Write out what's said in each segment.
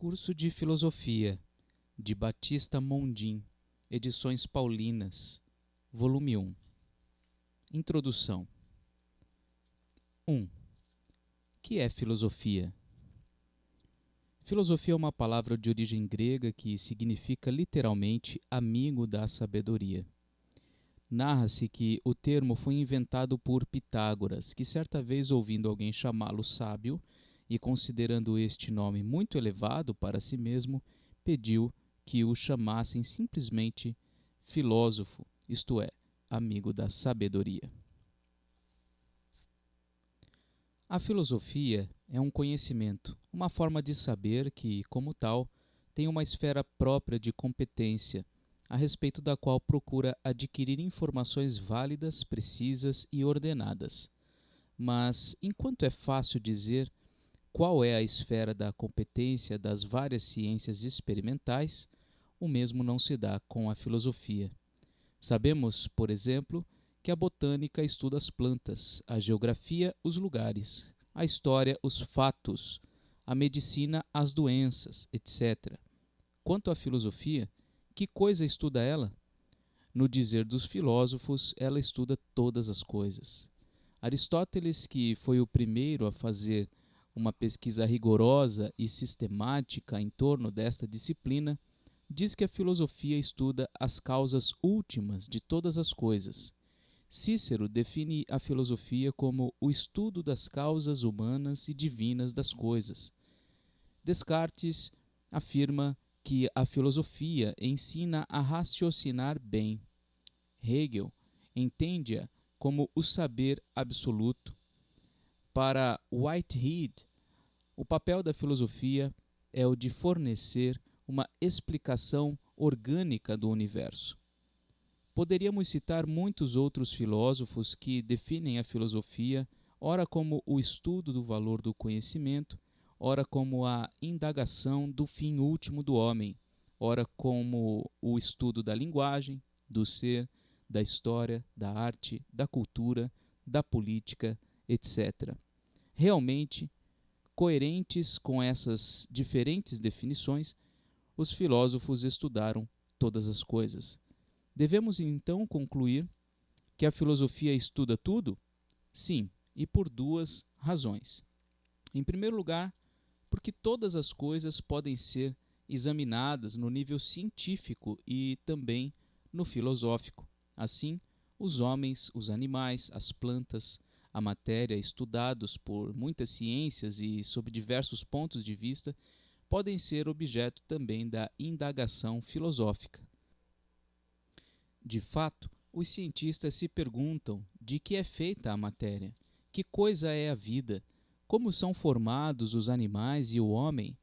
Curso de Filosofia, de Batista Mondin, Edições Paulinas, Volume 1. Introdução. 1. Que é filosofia? Filosofia é uma palavra de origem grega que significa literalmente amigo da sabedoria. Narra-se que o termo foi inventado por Pitágoras, que certa vez, ouvindo alguém chamá-lo sábio e considerando este nome muito elevado para si mesmo, pediu que o chamassem simplesmente filósofo, isto é, amigo da sabedoria. A filosofia é um conhecimento, uma forma de saber que, como tal, tem uma esfera própria de competência, a respeito da qual procura adquirir informações válidas, precisas e ordenadas. Mas, enquanto é fácil dizer qual é a esfera da competência das várias ciências experimentais, o mesmo não se dá com a filosofia. Sabemos, por exemplo, que a botânica estuda as plantas, a geografia os lugares, a história os fatos, a medicina as doenças, etc. Quanto à filosofia, que coisa estuda ela? No dizer dos filósofos, ela estuda todas as coisas. Aristóteles, que foi o primeiro a fazer uma pesquisa rigorosa e sistemática em torno desta disciplina, diz que a filosofia estuda as causas últimas de todas as coisas. Cícero define a filosofia como o estudo das causas humanas e divinas das coisas. Descartes afirma que a filosofia ensina a raciocinar bem. Hegel entende-a como o saber absoluto. Para Whitehead, o papel da filosofia é o de fornecer uma explicação orgânica do universo. Poderíamos citar muitos outros filósofos que definem a filosofia, ora como o estudo do valor do conhecimento, ora como a indagação do fim último do homem, ora como o estudo da linguagem, do ser, da história, da arte, da cultura, da política, etc. Realmente, coerentes com essas diferentes definições, os filósofos estudaram todas as coisas. Devemos então concluir que a filosofia estuda tudo? Sim, e por duas razões. Em primeiro lugar, porque todas as coisas podem ser examinadas no nível científico e também no filosófico. Assim, os homens, os animais, as plantas, a matéria, estudados por muitas ciências e sob diversos pontos de vista, podem ser objeto também da indagação filosófica. De fato, os cientistas se perguntam de que é feita a matéria, que coisa é a vida, como são formados os animais e o homem,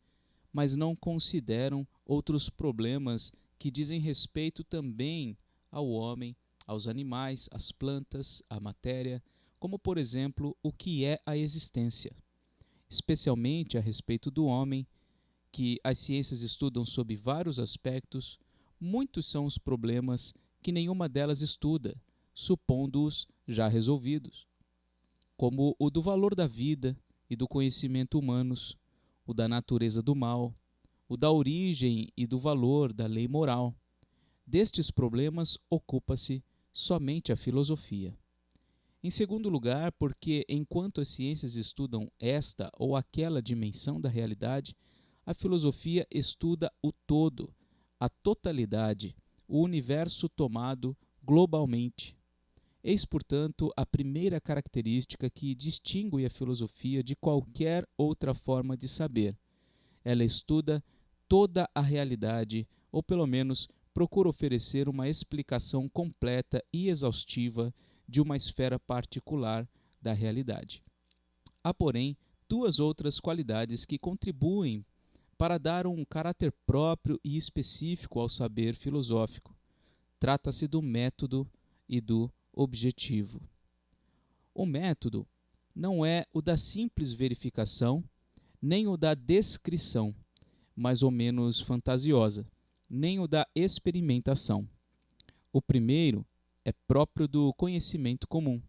mas não consideram outros problemas que dizem respeito também ao homem, aos animais, às plantas, à matéria, como, por exemplo, o que é a existência. Especialmente a respeito do homem, que as ciências estudam sob vários aspectos, muitos são os problemas que nenhuma delas estuda, supondo-os já resolvidos, como o do valor da vida e do conhecimento humanos, o da natureza do mal, o da origem e do valor da lei moral. Destes problemas ocupa-se somente a filosofia. Em segundo lugar, porque enquanto as ciências estudam esta ou aquela dimensão da realidade, a filosofia estuda o todo, a totalidade, o universo tomado globalmente. Eis, portanto, a primeira característica que distingue a filosofia de qualquer outra forma de saber. Ela estuda toda a realidade, ou pelo menos procura oferecer uma explicação completa e exaustiva de uma esfera particular da realidade. Há, porém, duas outras qualidades que contribuem para dar um caráter próprio e específico ao saber filosófico. Trata-se do método e do objetivo. O método não é o da simples verificação, nem o da descrição, mais ou menos fantasiosa, nem o da experimentação. O primeiro é próprio do conhecimento comum,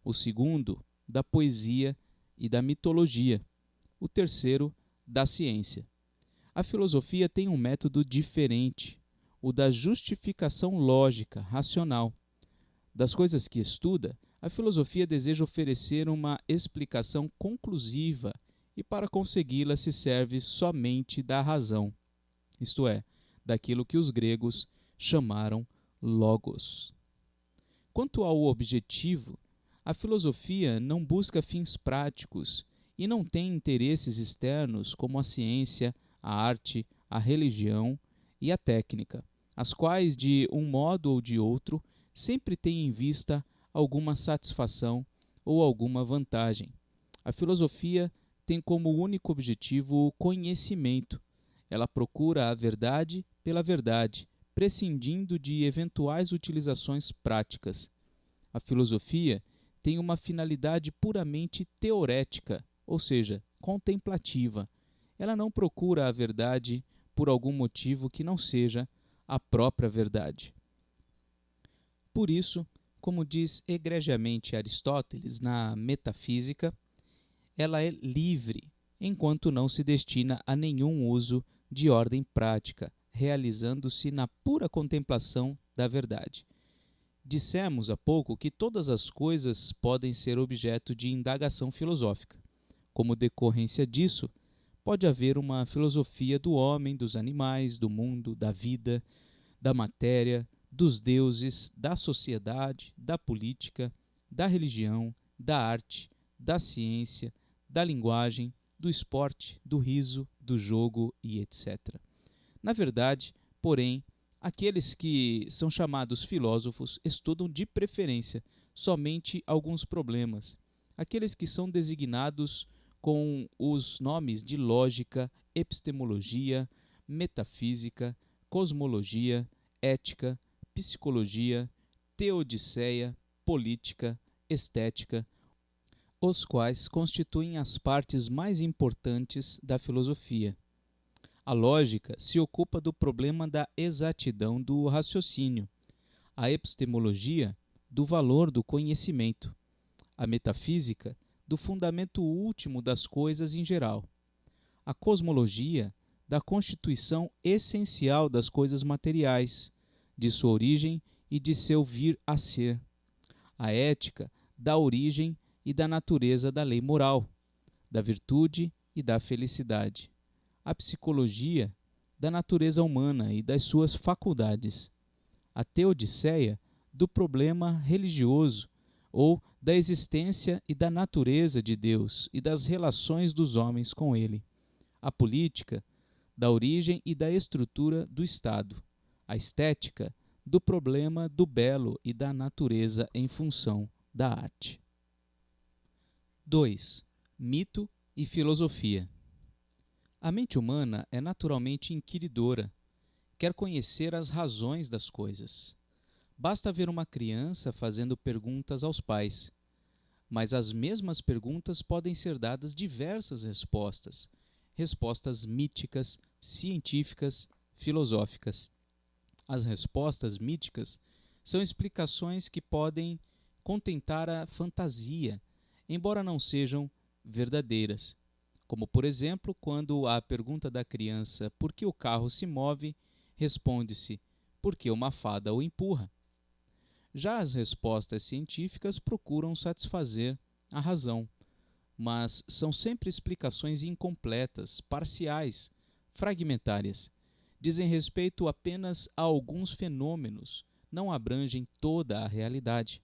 o segundo, da poesia e da mitologia, o terceiro, da ciência. A filosofia tem um método diferente, o da justificação lógica, racional. Das coisas que estuda, a filosofia deseja oferecer uma explicação conclusiva e, para consegui-la, se serve somente da razão, isto é, daquilo que os gregos chamaram logos. Quanto ao objetivo, a filosofia não busca fins práticos e não tem interesses externos como a ciência, a arte, a religião e a técnica, as quais, de um modo ou de outro, sempre têm em vista alguma satisfação ou alguma vantagem. A filosofia tem como único objetivo o conhecimento. Ela procura a verdade pela verdade, prescindindo de eventuais utilizações práticas. A filosofia tem uma finalidade puramente teorética, ou seja, contemplativa. Ela não procura a verdade por algum motivo que não seja a própria verdade. Por isso, como diz egregiamente Aristóteles na Metafísica, ela é livre, enquanto não se destina a nenhum uso de ordem prática, realizando-se na pura contemplação da verdade. Dissemos há pouco que todas as coisas podem ser objeto de indagação filosófica. Como decorrência disso, pode haver uma filosofia do homem, dos animais, do mundo, da vida, da matéria, dos deuses, da sociedade, da política, da religião, da arte, da ciência, da linguagem, do esporte, do riso, do jogo e etc. Na verdade, porém, aqueles que são chamados filósofos estudam de preferência somente alguns problemas. Aqueles que são designados com os nomes de lógica, epistemologia, metafísica, cosmologia, ética, psicologia, teodiceia, política, estética, os quais constituem as partes mais importantes da filosofia. A lógica se ocupa do problema da exatidão do raciocínio, a epistemologia do valor do conhecimento, a metafísica do fundamento último das coisas em geral, a cosmologia da constituição essencial das coisas materiais, de sua origem e de seu vir a ser, a ética da origem e da natureza da lei moral, da virtude e da felicidade, a psicologia da natureza humana e das suas faculdades, a teodiceia do problema religioso ou da existência e da natureza de Deus e das relações dos homens com ele, a política da origem e da estrutura do Estado, a estética do problema do belo e da natureza em função da arte. 2. Mito e filosofia. A mente humana é naturalmente inquiridora, quer conhecer as razões das coisas. Basta ver uma criança fazendo perguntas aos pais, mas às mesmas perguntas podem ser dadas diversas respostas, respostas míticas, científicas, filosóficas. As respostas míticas são explicações que podem contentar a fantasia, embora não sejam verdadeiras. Como, por exemplo, quando à pergunta da criança por que o carro se move, responde-se porque uma fada o empurra. Já as respostas científicas procuram satisfazer a razão, mas são sempre explicações incompletas, parciais, fragmentárias. Dizem respeito apenas a alguns fenômenos, não abrangem toda a realidade.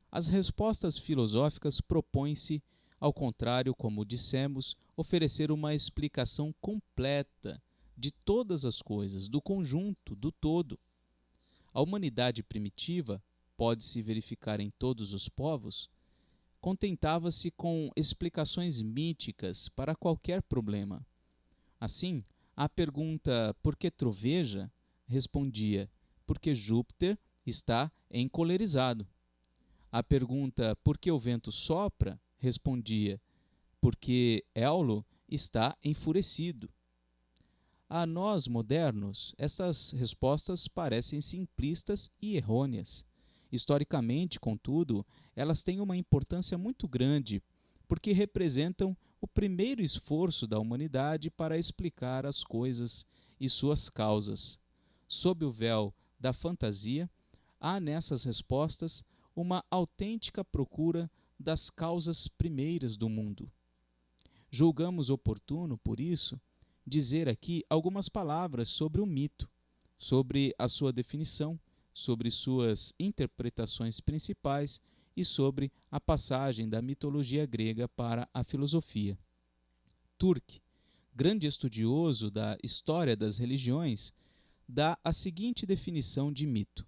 As respostas filosóficas propõem-se, ao contrário, como dissemos, oferecer uma explicação completa de todas as coisas, do conjunto, do todo. A humanidade primitiva, pode-se verificar em todos os povos, contentava-se com explicações míticas para qualquer problema. Assim, à pergunta por que troveja, respondia porque Júpiter está encolerizado. À pergunta por que o vento sopra, respondia porque Éolo está enfurecido. A nós modernos, estas respostas parecem simplistas e errôneas. Historicamente, contudo, elas têm uma importância muito grande, porque representam o primeiro esforço da humanidade para explicar as coisas e suas causas. Sob o véu da fantasia, há nessas respostas uma autêntica procura das causas primeiras do mundo. Julgamos oportuno, por isso, dizer aqui algumas palavras sobre o mito, sobre a sua definição, sobre suas interpretações principais e sobre a passagem da mitologia grega para a filosofia. Turk, grande estudioso da história das religiões, dá a seguinte definição de mito.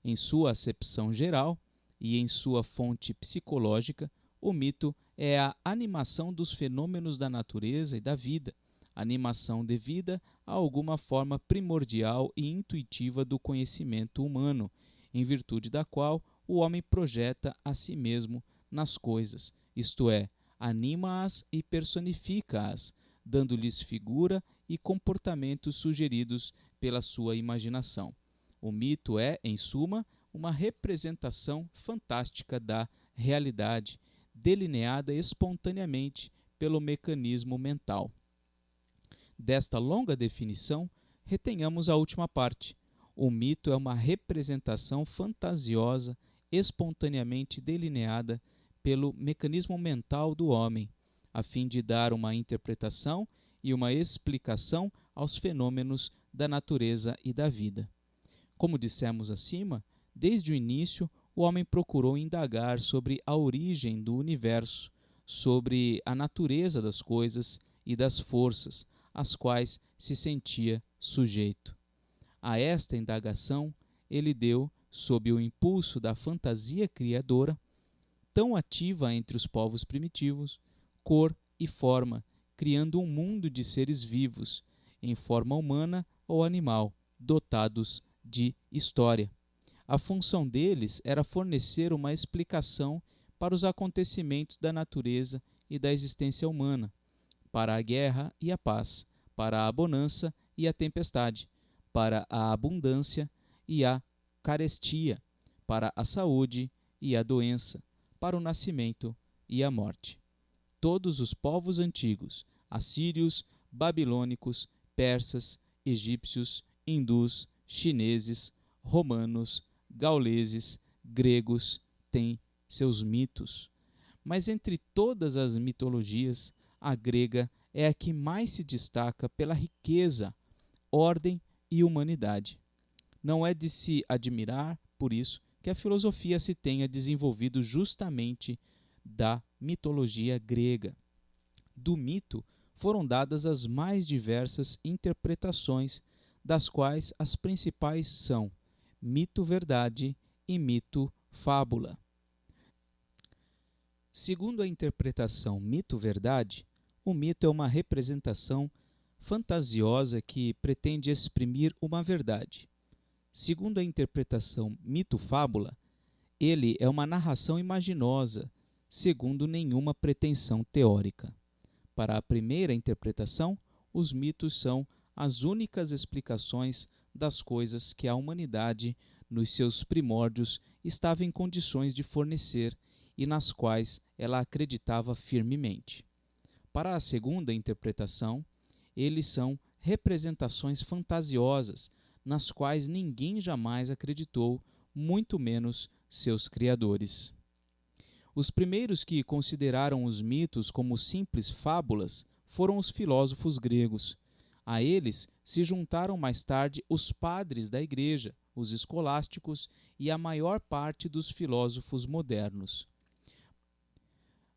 Em sua acepção geral e em sua fonte psicológica, o mito é a animação dos fenômenos da natureza e da vida, animação devida a alguma forma primordial e intuitiva do conhecimento humano, em virtude da qual o homem projeta a si mesmo nas coisas, isto é, anima-as e personifica-as, dando-lhes figura e comportamentos sugeridos pela sua imaginação. O mito é, em suma, uma representação fantástica da realidade, delineada espontaneamente pelo mecanismo mental. Desta longa definição, retenhamos a última parte. O mito é uma representação fantasiosa, espontaneamente delineada pelo mecanismo mental do homem, a fim de dar uma interpretação e uma explicação aos fenômenos da natureza e da vida. Como dissemos acima, desde o início, o homem procurou indagar sobre a origem do universo, sobre a natureza das coisas e das forças, às quais se sentia sujeito. A esta indagação, ele deu, sob o impulso da fantasia criadora, tão ativa entre os povos primitivos, cor e forma, criando um mundo de seres vivos, em forma humana ou animal, dotados de história. A função deles era fornecer uma explicação para os acontecimentos da natureza e da existência humana, para a guerra e a paz, para a bonança e a tempestade, para a abundância e a carestia, para a saúde e a doença, para o nascimento e a morte. Todos os povos antigos, assírios, babilônicos, persas, egípcios, hindus, chineses, romanos, gauleses, gregos, têm seus mitos. Mas entre todas as mitologias, a grega é a que mais se destaca pela riqueza, ordem e humanidade. Não é de se admirar, por isso, que a filosofia se tenha desenvolvido justamente da mitologia grega. Do mito foram dadas as mais diversas interpretações, das quais as principais são mito-verdade e mito-fábula. Segundo a interpretação mito-verdade, o mito é uma representação fantasiosa que pretende exprimir uma verdade. Segundo a interpretação mito-fábula, ele é uma narração imaginosa, segundo nenhuma pretensão teórica. Para a primeira interpretação, os mitos são as únicas explicações das coisas que a humanidade, nos seus primórdios, estava em condições de fornecer e nas quais ela acreditava firmemente. Para a segunda interpretação, eles são representações fantasiosas, nas quais ninguém jamais acreditou, muito menos seus criadores. Os primeiros que consideraram os mitos como simples fábulas foram os filósofos gregos. A eles se juntaram mais tarde os padres da Igreja, os escolásticos e a maior parte dos filósofos modernos.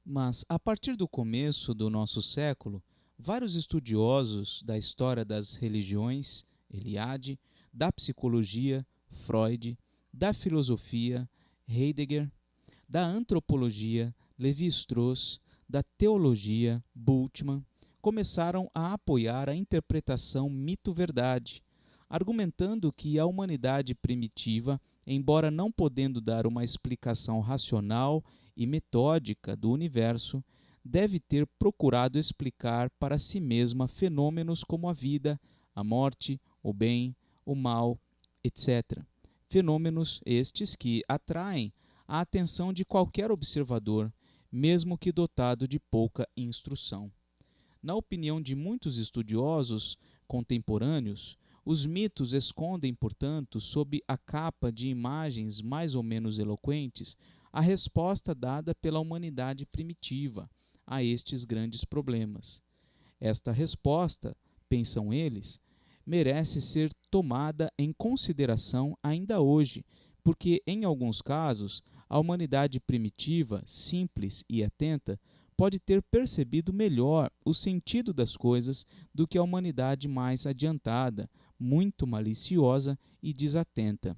Mas, a partir do começo do nosso século, vários estudiosos da história das religiões, Eliade, da psicologia, Freud, da filosofia, Heidegger, da antropologia, Levi-Strauss, da teologia, Bultmann, começaram a apoiar a interpretação mito-verdade, argumentando que a humanidade primitiva, embora não podendo dar uma explicação racional e metódica do universo, deve ter procurado explicar para si mesma fenômenos como a vida, a morte, o bem, o mal, etc. Fenômenos estes que atraem a atenção de qualquer observador, mesmo que dotado de pouca instrução. Na opinião de muitos estudiosos contemporâneos, os mitos escondem, portanto, sob a capa de imagens mais ou menos eloquentes, a resposta dada pela humanidade primitiva a estes grandes problemas. Esta resposta, pensam eles, merece ser tomada em consideração ainda hoje, porque, em alguns casos, a humanidade primitiva, simples e atenta, pode ter percebido melhor o sentido das coisas do que a humanidade mais adiantada, muito maliciosa e desatenta.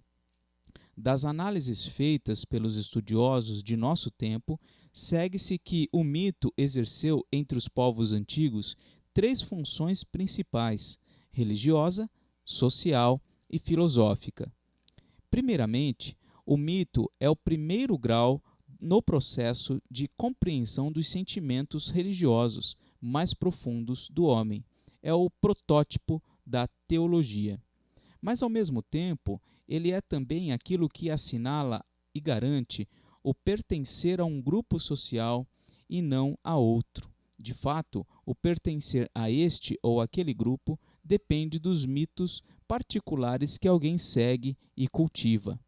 Das análises feitas pelos estudiosos de nosso tempo, segue-se que o mito exerceu entre os povos antigos 3 funções principais: religiosa, social e filosófica. Primeiramente, o mito é o primeiro grau no processo de compreensão dos sentimentos religiosos mais profundos do homem. É o protótipo da teologia. Mas, ao mesmo tempo, ele é também aquilo que assinala e garante o pertencer a um grupo social e não a outro. De fato, o pertencer a este ou aquele grupo depende dos mitos particulares que alguém segue e cultiva.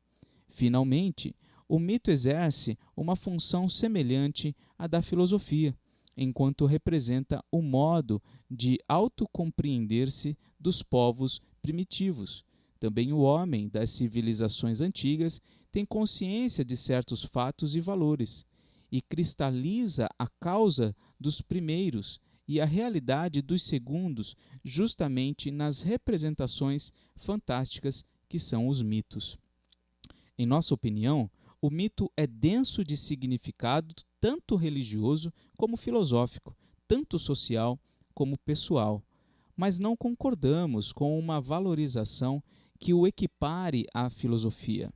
Finalmente, o mito exerce uma função semelhante à da filosofia, enquanto representa o modo de autocompreender-se dos povos primitivos. Também o homem das civilizações antigas tem consciência de certos fatos e valores, e cristaliza a causa dos primeiros e a realidade dos segundos justamente nas representações fantásticas que são os mitos. Em nossa opinião, o mito é denso de significado tanto religioso como filosófico, tanto social como pessoal, mas não concordamos com uma valorização que o equipare à filosofia.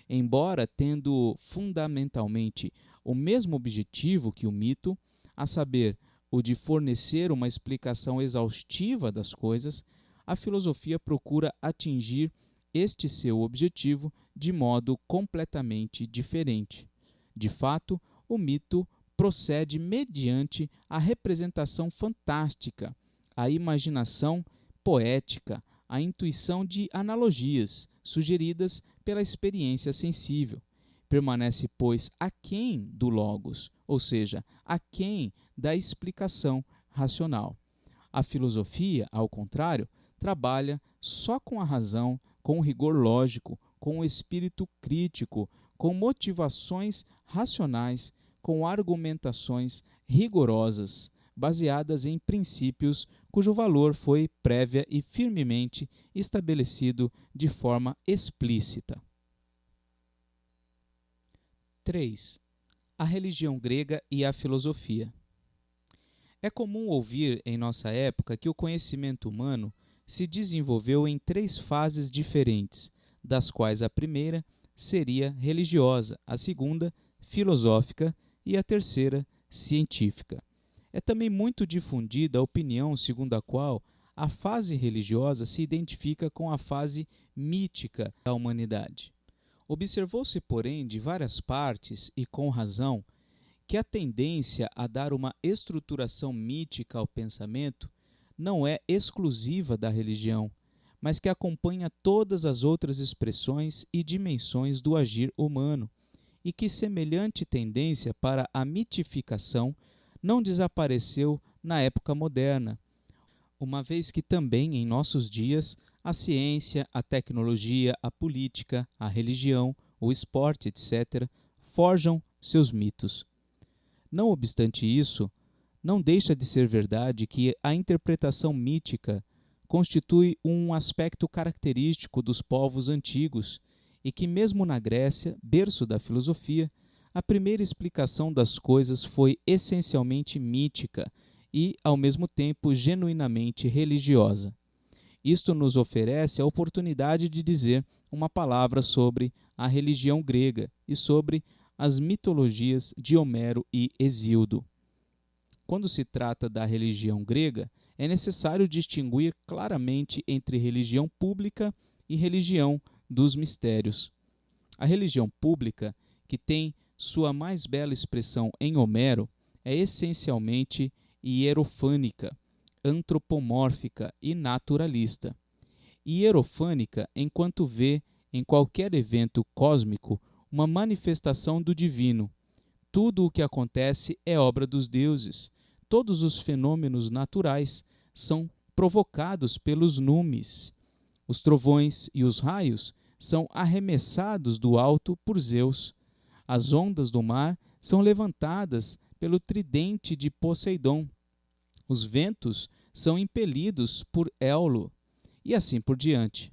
Embora tendo fundamentalmente o mesmo objetivo que o mito, a saber, o de fornecer uma explicação exaustiva das coisas, a filosofia procura atingir este seu objetivo de modo completamente diferente. De fato, o mito procede mediante a representação fantástica, a imaginação poética, a intuição de analogias sugeridas pela experiência sensível. Permanece, pois, aquém do logos, ou seja, aquém da explicação racional. A filosofia, ao contrário, trabalha só com a razão, com o rigor lógico, com o espírito crítico, com motivações racionais, com argumentações rigorosas, baseadas em princípios cujo valor foi prévia e firmemente estabelecido de forma explícita. 3. A religião grega e a filosofia. É comum ouvir em nossa época que o conhecimento humano se desenvolveu em 3 fases diferentes, das quais a primeira seria religiosa, a segunda, filosófica e a terceira, científica. É também muito difundida a opinião segundo a qual a fase religiosa se identifica com a fase mítica da humanidade. Observou-se, porém, de várias partes, e com razão, que a tendência a dar uma estruturação mítica ao pensamento não é exclusiva da religião, mas que acompanha todas as outras expressões e dimensões do agir humano, e que semelhante tendência para a mitificação não desapareceu na época moderna, uma vez que também em nossos dias a ciência, a tecnologia, a política, a religião, o esporte, etc., forjam seus mitos. Não obstante isso, não deixa de ser verdade que a interpretação mítica constitui um aspecto característico dos povos antigos e que, mesmo na Grécia, berço da filosofia, a primeira explicação das coisas foi essencialmente mítica e, ao mesmo tempo, genuinamente religiosa. Isto nos oferece a oportunidade de dizer uma palavra sobre a religião grega e sobre as mitologias de Homero e Hesíodo. Quando se trata da religião grega, é necessário distinguir claramente entre religião pública e religião dos mistérios. A religião pública, que tem sua mais bela expressão em Homero é essencialmente hierofânica, antropomórfica e naturalista. Hierofânica, enquanto vê em qualquer evento cósmico uma manifestação do divino. Tudo o que acontece é obra dos deuses. Todos os fenômenos naturais são provocados pelos numes. Os trovões e os raios são arremessados do alto por Zeus. As ondas do mar são levantadas pelo tridente de Poseidon. Os ventos são impelidos por Éolo, e assim por diante.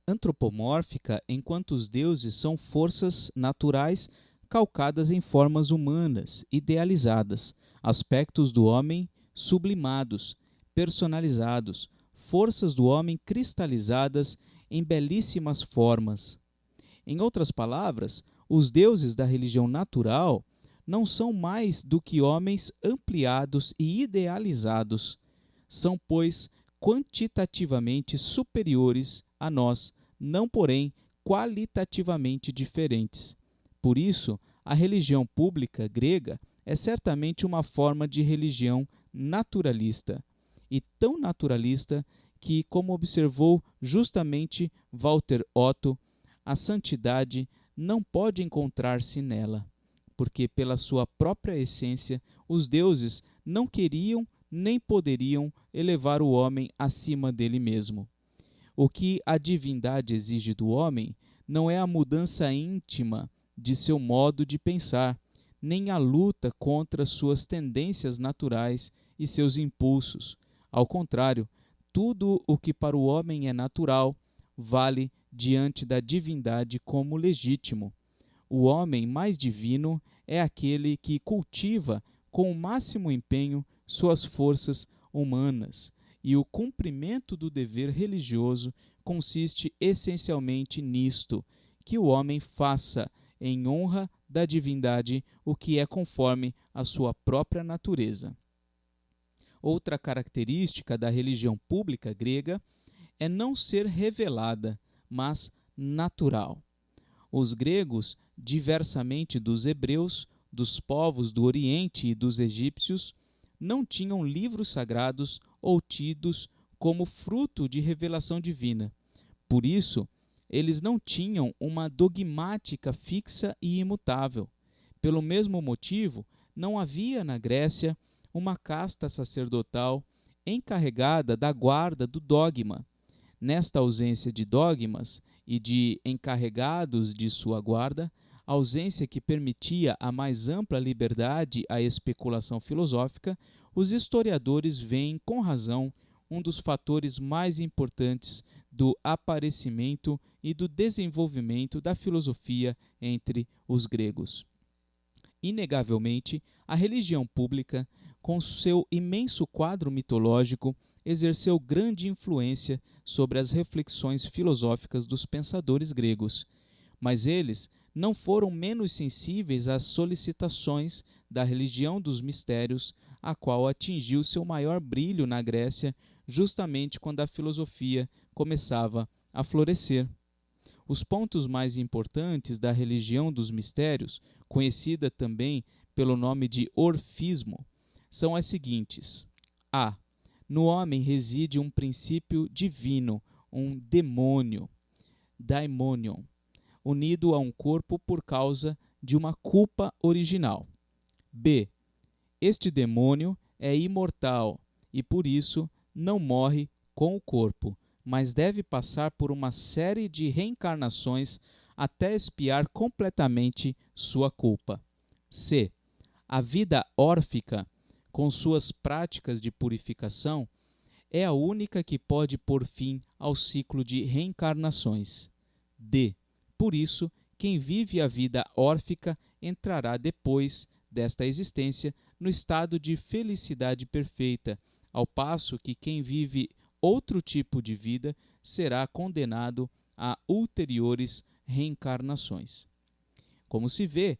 Antropomórfica, enquanto os deuses são forças naturais calcadas em formas humanas, idealizadas, aspectos do homem sublimados, personalizados, forças do homem cristalizadas em belíssimas formas. Em outras palavras, os deuses da religião natural não são mais do que homens ampliados e idealizados. São, pois, quantitativamente superiores a nós, não, porém, qualitativamente diferentes. Por isso, a religião pública grega é certamente uma forma de religião naturalista, e tão naturalista que, como observou justamente Walter Otto, a santidade não pode encontrar-se nela, porque, pela sua própria essência, os deuses não queriam nem poderiam elevar o homem acima dele mesmo. O que a divindade exige do homem não é a mudança íntima de seu modo de pensar, nem a luta contra suas tendências naturais e seus impulsos. Ao contrário, tudo o que para o homem é natural vale diante da divindade como legítimo. O homem mais divino é aquele que cultiva com o máximo empenho suas forças humanas, e o cumprimento do dever religioso consiste essencialmente nisto, que o homem faça, em honra da divindade, o que é conforme a sua própria natureza. Outra característica da religião pública grega é não ser revelada, mas natural. Os gregos, diversamente dos hebreus, dos povos do Oriente e dos egípcios, não tinham livros sagrados ou tidos como fruto de revelação divina. Por isso, eles não tinham uma dogmática fixa e imutável. Pelo mesmo motivo, não havia na Grécia uma casta sacerdotal encarregada da guarda do dogma. Nesta ausência de dogmas e de encarregados de sua guarda, ausência que permitia a mais ampla liberdade à especulação filosófica, os historiadores veem com razão um dos fatores mais importantes do aparecimento e do desenvolvimento da filosofia entre os gregos. Inegavelmente, a religião pública, com seu imenso quadro mitológico, exerceu grande influência sobre as reflexões filosóficas dos pensadores gregos, mas eles não foram menos sensíveis às solicitações da religião dos mistérios, a qual atingiu seu maior brilho na Grécia, justamente quando a filosofia começava a florescer. Os pontos mais importantes da religião dos mistérios, conhecida também pelo nome de orfismo, são as seguintes: a. No homem reside um princípio divino, um demônio, daimonion, unido a um corpo por causa de uma culpa original. B. Este demônio é imortal e, por isso, não morre com o corpo, mas deve passar por uma série de reencarnações até expiar completamente sua culpa. C. A vida órfica, com suas práticas de purificação, é a única que pode pôr fim ao ciclo de reencarnações. D. Por isso, quem vive a vida órfica entrará depois desta existência no estado de felicidade perfeita, ao passo que quem vive outro tipo de vida será condenado a ulteriores reencarnações. Como se vê,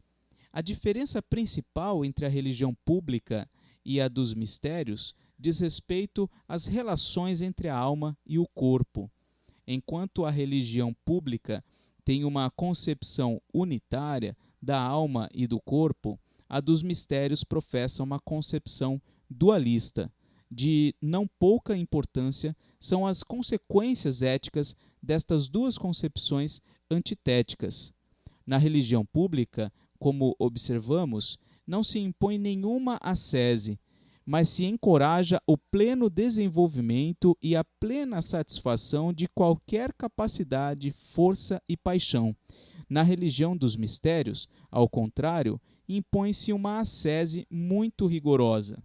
a diferença principal entre a religião pública e a dos mistérios diz respeito às relações entre a alma e o corpo. Enquanto a religião pública tem uma concepção unitária da alma e do corpo, a dos mistérios professa uma concepção dualista. De não pouca importância são as consequências éticas destas duas concepções antitéticas. Na religião pública, como observamos, não se impõe nenhuma ascese, mas se encoraja o pleno desenvolvimento e a plena satisfação de qualquer capacidade, força e paixão. Na religião dos mistérios, ao contrário, impõe-se uma ascese muito rigorosa.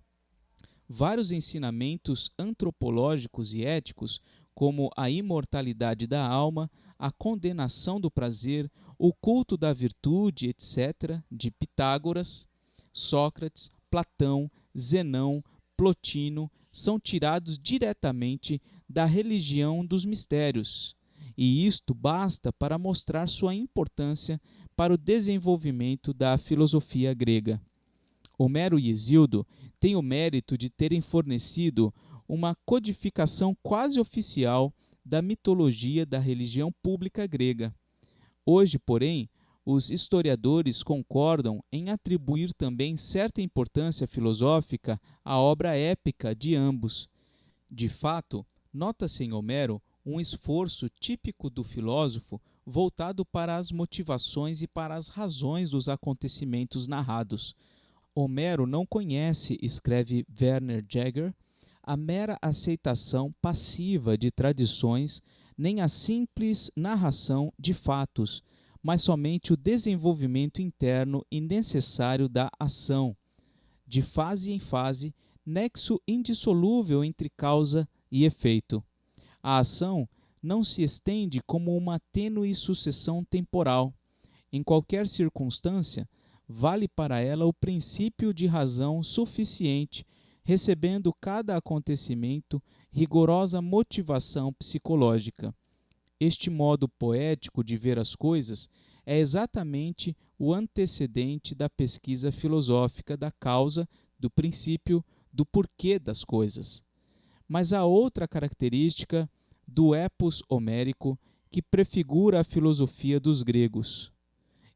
Vários ensinamentos antropológicos e éticos, como a imortalidade da alma, a condenação do prazer, o culto da virtude, etc., de Pitágoras, Sócrates, Platão, Zenão, Plotino, são tirados diretamente da religião dos mistérios, e isto basta para mostrar sua importância para o desenvolvimento da filosofia grega. Homero e Hesíodo têm o mérito de terem fornecido uma codificação quase oficial da mitologia da religião pública grega. Hoje, porém, os historiadores concordam em atribuir também certa importância filosófica à obra épica de ambos. De fato, nota-se em Homero um esforço típico do filósofo voltado para as motivações e para as razões dos acontecimentos narrados. Homero não conhece, escreve Werner Jaeger, a mera aceitação passiva de tradições, nem a simples narração de fatos, mas somente o desenvolvimento interno e necessário da ação, de fase em fase, nexo indissolúvel entre causa e efeito. A ação não se estende como uma tênue sucessão temporal. Em qualquer circunstância, vale para ela o princípio de razão suficiente, recebendo cada acontecimento rigorosa motivação psicológica. Este modo poético de ver as coisas é exatamente o antecedente da pesquisa filosófica da causa, do princípio, do porquê das coisas. Mas há outra característica do epos homérico que prefigura a filosofia dos gregos.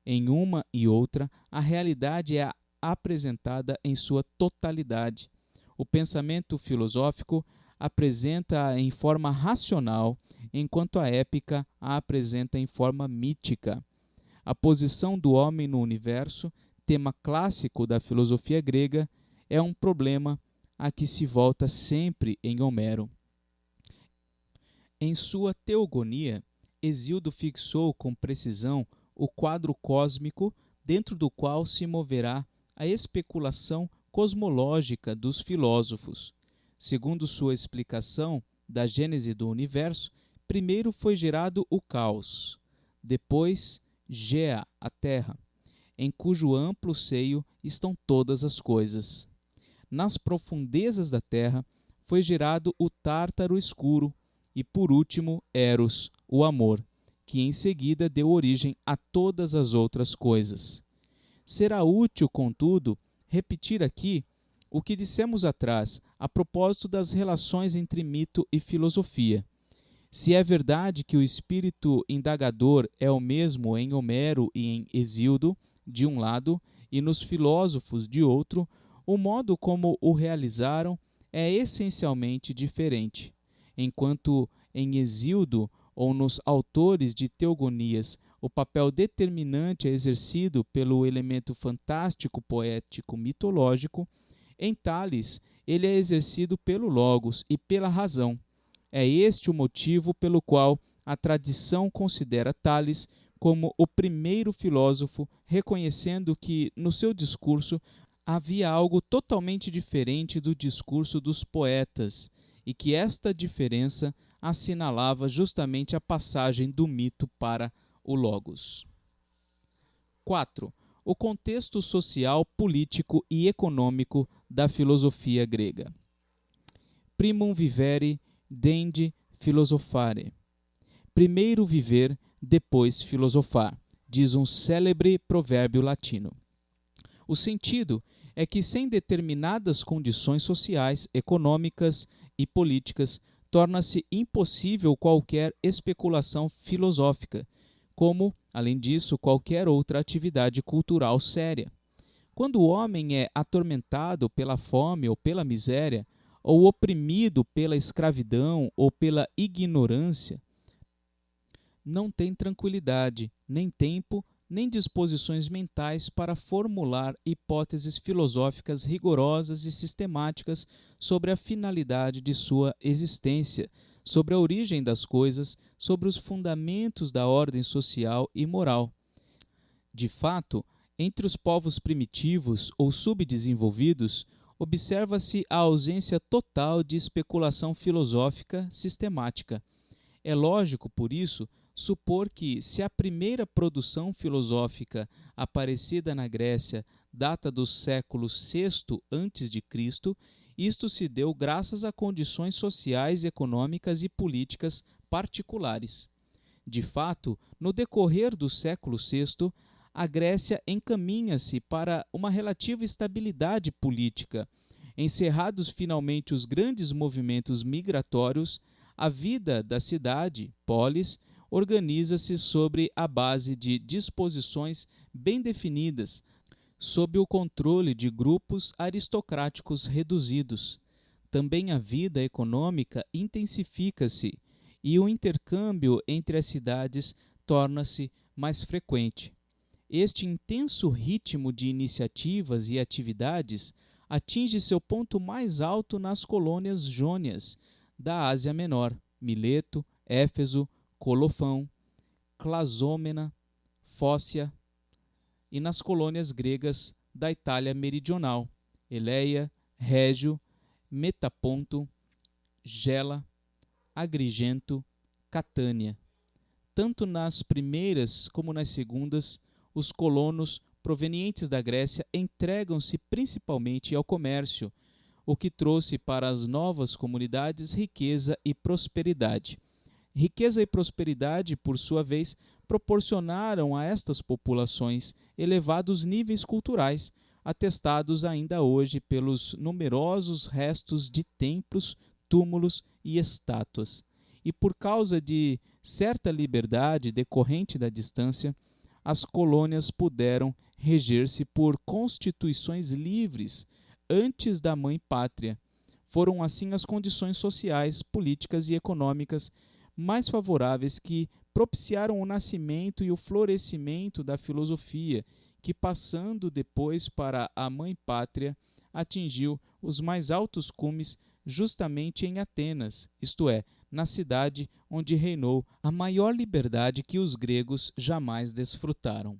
Em uma e outra, a realidade é apresentada em sua totalidade. O pensamento filosófico apresenta-a em forma racional, enquanto a épica a apresenta em forma mítica. A posição do homem no universo, tema clássico da filosofia grega, é um problema a que se volta sempre em Homero. Em sua Teogonia, Hesíodo fixou com precisão o quadro cósmico dentro do qual se moverá a especulação cosmológica dos filósofos. Segundo sua explicação da gênese do universo, primeiro foi gerado o caos, depois Gea, a terra, em cujo amplo seio estão todas as coisas. Nas profundezas da terra foi gerado o Tártaro escuro e, por último, Eros, o amor, que em seguida deu origem a todas as outras coisas. Será útil, contudo, repetir aqui o que dissemos atrás a propósito das relações entre mito e filosofia. Se é verdade que o espírito indagador é o mesmo em Homero e em Hesíodo, de um lado, e nos filósofos, de outro, o modo como o realizaram é essencialmente diferente. Enquanto em Hesíodo ou nos autores de Teogonias o papel determinante é exercido pelo elemento fantástico, poético, mitológico, em Tales ele é exercido pelo Logos e pela razão. É este o motivo pelo qual a tradição considera Tales como o primeiro filósofo, reconhecendo que, no seu discurso, havia algo totalmente diferente do discurso dos poetas, e que esta diferença assinalava justamente a passagem do mito para o Logos. 4. O contexto social, político e econômico da filosofia grega. Primum vivere, dendi philosophare. Primeiro viver, depois filosofar, diz um célebre provérbio latino. O sentido é que sem determinadas condições sociais, econômicas e políticas, torna-se impossível qualquer especulação filosófica, como, além disso, qualquer outra atividade cultural séria. Quando o homem é atormentado pela fome ou pela miséria, ou oprimido pela escravidão ou pela ignorância, não tem tranquilidade, nem tempo, nem disposições mentais para formular hipóteses filosóficas rigorosas e sistemáticas sobre a finalidade de sua existência, sobre a origem das coisas, sobre os fundamentos da ordem social e moral. De fato, entre os povos primitivos ou subdesenvolvidos, observa-se a ausência total de especulação filosófica sistemática. É lógico, por isso, supor que, se a primeira produção filosófica aparecida na Grécia data do século VI a.C., isto se deu graças a condições sociais, econômicas e políticas particulares. De fato, no decorrer do século VI, a Grécia encaminha-se para uma relativa estabilidade política. Encerrados finalmente os grandes movimentos migratórios, a vida da cidade, polis, organiza-se sobre a base de disposições bem definidas, sob o controle de grupos aristocráticos reduzidos. Também a vida econômica intensifica-se e o intercâmbio entre as cidades torna-se mais frequente. Este intenso ritmo de iniciativas e atividades atinge seu ponto mais alto nas colônias jônias da Ásia Menor, Mileto, Éfeso, Colofão, Clasômena, Fócia, e nas colônias gregas da Itália Meridional, Eleia, Régio, Metaponto, Gela, Agrigento, Catânia. Tanto nas primeiras como nas segundas, os colonos provenientes da Grécia entregam-se principalmente ao comércio, o que trouxe para as novas comunidades riqueza e prosperidade. Riqueza e prosperidade, por sua vez, proporcionaram a estas populações elevados níveis culturais, atestados ainda hoje pelos numerosos restos de templos, túmulos e estátuas. E por causa de certa liberdade decorrente da distância, as colônias puderam reger-se por constituições livres antes da mãe pátria. Foram assim as condições sociais, políticas e econômicas mais favoráveis que propiciaram o nascimento e o florescimento da filosofia, que, passando depois para a mãe pátria, atingiu os mais altos cumes justamente em Atenas, isto é, na cidade onde reinou a maior liberdade que os gregos jamais desfrutaram.